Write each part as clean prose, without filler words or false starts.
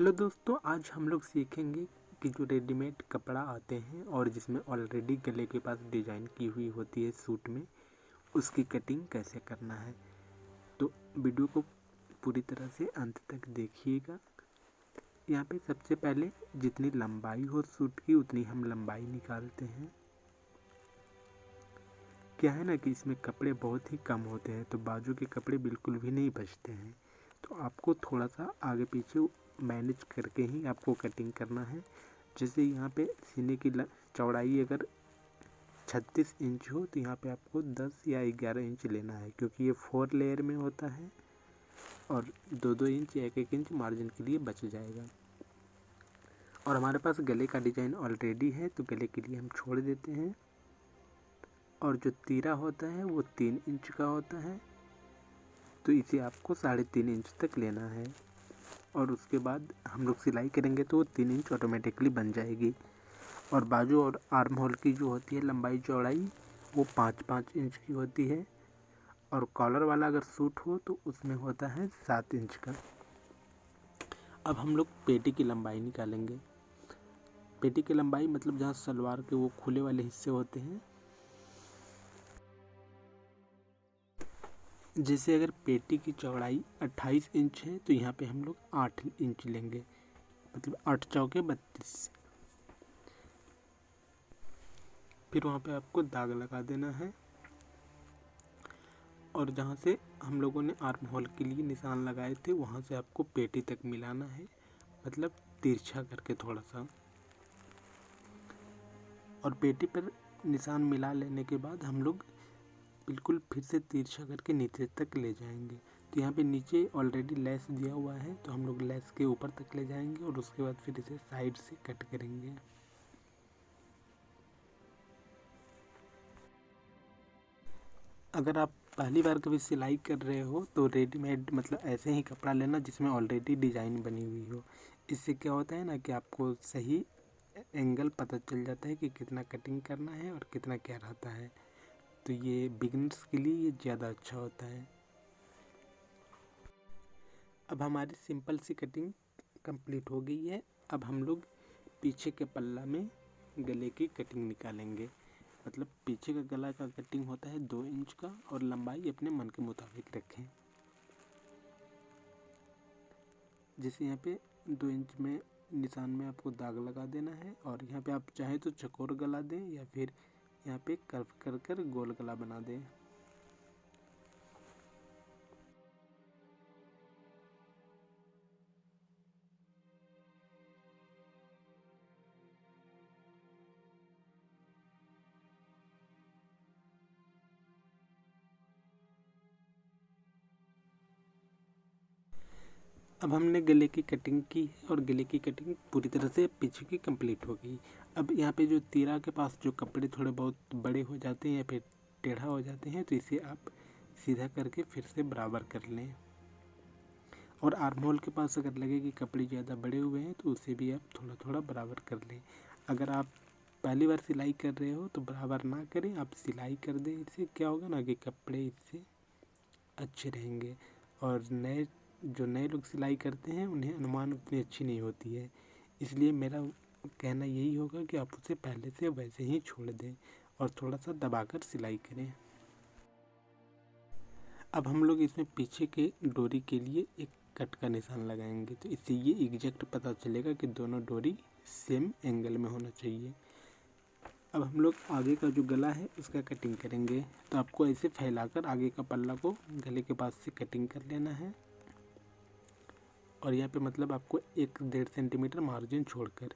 Hello दोस्तों, आज हम लोग सीखेंगे कि जो रेडीमेड कपड़ा आते हैं और जिसमें ऑलरेडी गले के पास डिज़ाइन की हुई होती है सूट में, उसकी कटिंग कैसे करना है। तो वीडियो को पूरी तरह से अंत तक देखिएगा। यहाँ पे सबसे पहले जितनी लंबाई हो सूट की उतनी हम लंबाई निकालते हैं। क्या है ना कि इसमें कपड़े बहुत ही कम होते हैं, तो बाजू के कपड़े बिल्कुल भी नहीं बचते हैं। तो आपको थोड़ा सा आगे पीछे मैनेज करके ही आपको कटिंग करना है। जैसे यहाँ पे सीने की चौड़ाई अगर 36 इंच हो तो यहाँ पे आपको 10 या 11 इंच लेना है, क्योंकि ये 4 लेयर में होता है और 2-2 इंच या 1-1 इंच मार्जिन के लिए बच जाएगा। और हमारे पास गले का डिज़ाइन ऑलरेडी है, तो गले के लिए हम छोड़ देते हैं। और जो तीरा होता है वो 3 इंच का होता है, तो इसे आपको 3.5 इंच तक लेना है। और उसके बाद हम लोग सिलाई करेंगे तो वो 3 इंच ऑटोमेटिकली बन जाएगी। और बाजू और आर्म होल की जो होती है लंबाई चौड़ाई वो 5-5 इंच की होती है। और कॉलर वाला अगर सूट हो तो उसमें होता है 7 इंच का। अब हम लोग पेटी की लंबाई निकालेंगे। पेटी की लंबाई मतलब जहाँ सलवार के वो खुले वाले हिस्से होते हैं। जैसे अगर पेटी की चौड़ाई 28 इंच है तो यहाँ पे हम लोग 8 इंच लेंगे, मतलब 8 चौके 32। फिर वहाँ पे आपको दाग लगा देना है। और जहाँ से हम लोगों ने आर्म होल के लिए निशान लगाए थे वहाँ से आपको पेटी तक मिलाना है, मतलब तिरछा करके थोड़ा सा। और पेटी पर निशान मिला लेने के बाद हम लोग बिल्कुल फिर से तिरछा करके नीचे तक ले जाएंगे। तो यहाँ पे नीचे ऑलरेडी लेस दिया हुआ है, तो हम लोग लेस के ऊपर तक ले जाएंगे और उसके बाद फिर इसे साइड से कट करेंगे। अगर आप पहली बार कभी सिलाई कर रहे हो तो रेडीमेड मतलब ऐसे ही कपड़ा लेना जिसमें ऑलरेडी डिज़ाइन बनी हुई हो। इससे क्या होता है ना कि आपको सही एंगल पता चल जाता है कि कितना कटिंग करना है और कितना क्या रहता है। तो ये बिगिनर्स के लिए ये ज़्यादा अच्छा होता है। अब हमारी सिंपल सी कटिंग कंप्लीट हो गई है। अब हम लोग पीछे के पल्ला में गले की कटिंग निकालेंगे। मतलब पीछे का गला का कटिंग होता है 2 इंच का, और लंबाई अपने मन के मुताबिक रखें। जैसे यहाँ पे 2 इंच में निशान में आपको दाग लगा देना है। और यहाँ पे आप चाहे तो चकोर गला दें या फिर यहाँ पे कर्व कर कर गोल गला बना दें। अब हमने गले की कटिंग की है और गले की कटिंग पूरी तरह से पीछे की कंप्लीट हो गई। अब यहाँ पे जो तीरा के पास जो कपड़े थोड़े बहुत बड़े हो जाते हैं या फिर टेढ़ा हो जाते हैं, तो इसे आप सीधा करके फिर से बराबर कर लें। और आर्म होल के पास अगर लगे कि कपड़े ज़्यादा बड़े हुए हैं तो उसे भी आप थोड़ा थोड़ा बराबर कर लें। अगर आप पहली बार सिलाई कर रहे हो तो बराबर ना करें, आप सिलाई कर दें। इससे क्या होगा ना कि कपड़े इससे अच्छे रहेंगे। और जो नए लोग सिलाई करते हैं उन्हें अनुमान उतनी अच्छी नहीं होती है, इसलिए मेरा कहना यही होगा कि आप उसे पहले से वैसे ही छोड़ दें और थोड़ा सा दबाकर सिलाई करें। अब हम लोग इसमें पीछे के डोरी के लिए एक कट का निशान लगाएंगे, तो इससे ये एग्जैक्ट पता चलेगा कि दोनों डोरी सेम एंगल में होना चाहिए। अब हम लोग आगे का जो गला है उसका कटिंग करेंगे, तो आपको ऐसे फैलाकर आगे का पल्ला को गले के पास से कटिंग कर लेना है। और यहाँ पे मतलब आपको 1-1.5 सेंटीमीटर मार्जिन छोड़कर,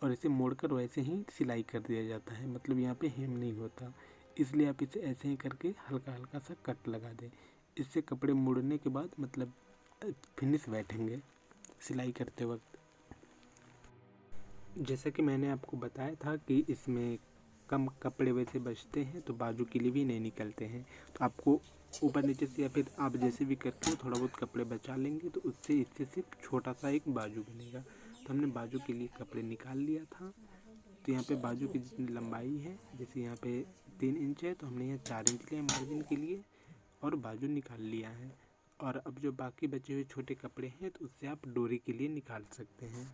और इसे मोड़कर वैसे ही सिलाई कर दिया जाता है, मतलब यहाँ पे हेम नहीं होता। इसलिए आप इसे ऐसे ही करके हल्का हल्का सा कट लगा दें। इससे कपड़े मुड़ने के बाद मतलब फिनिश बैठेंगे सिलाई करते वक्त। जैसा कि मैंने आपको बताया था कि इसमें कम कपड़े वैसे बचते हैं तो बाजू के लिए भी नहीं निकलते हैं, तो आपको ऊपर नीचे से या फिर आप जैसे भी करते हो थोड़ा बहुत कपड़े बचा लेंगे, तो उससे इससे सिर्फ छोटा सा एक बाजू बनेगा। तो हमने बाजू के लिए कपड़े निकाल लिया था। तो यहाँ पे बाजू की जितनी लंबाई है, जैसे यहाँ पे 3 इंच है तो हमने यहाँ 4 इंच लिया मार्जिन के लिए और बाजू निकाल लिया है। और अब जो बाकी बचे हुए छोटे कपड़े हैं तो उससे आप डोरी के लिए निकाल सकते हैं।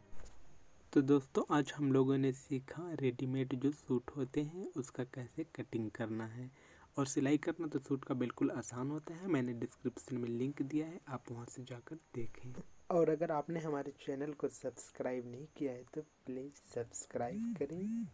तो दोस्तों आज हम लोगों ने सीखा रेडीमेड जो सूट होते हैं उसका कैसे कटिंग करना है, और सिलाई करना तो सूट का बिल्कुल आसान होता है। मैंने डिस्क्रिप्शन में लिंक दिया है, आप वहां से जाकर देखें। और अगर आपने हमारे चैनल को सब्सक्राइब नहीं किया है तो प्लीज़ सब्सक्राइब करें।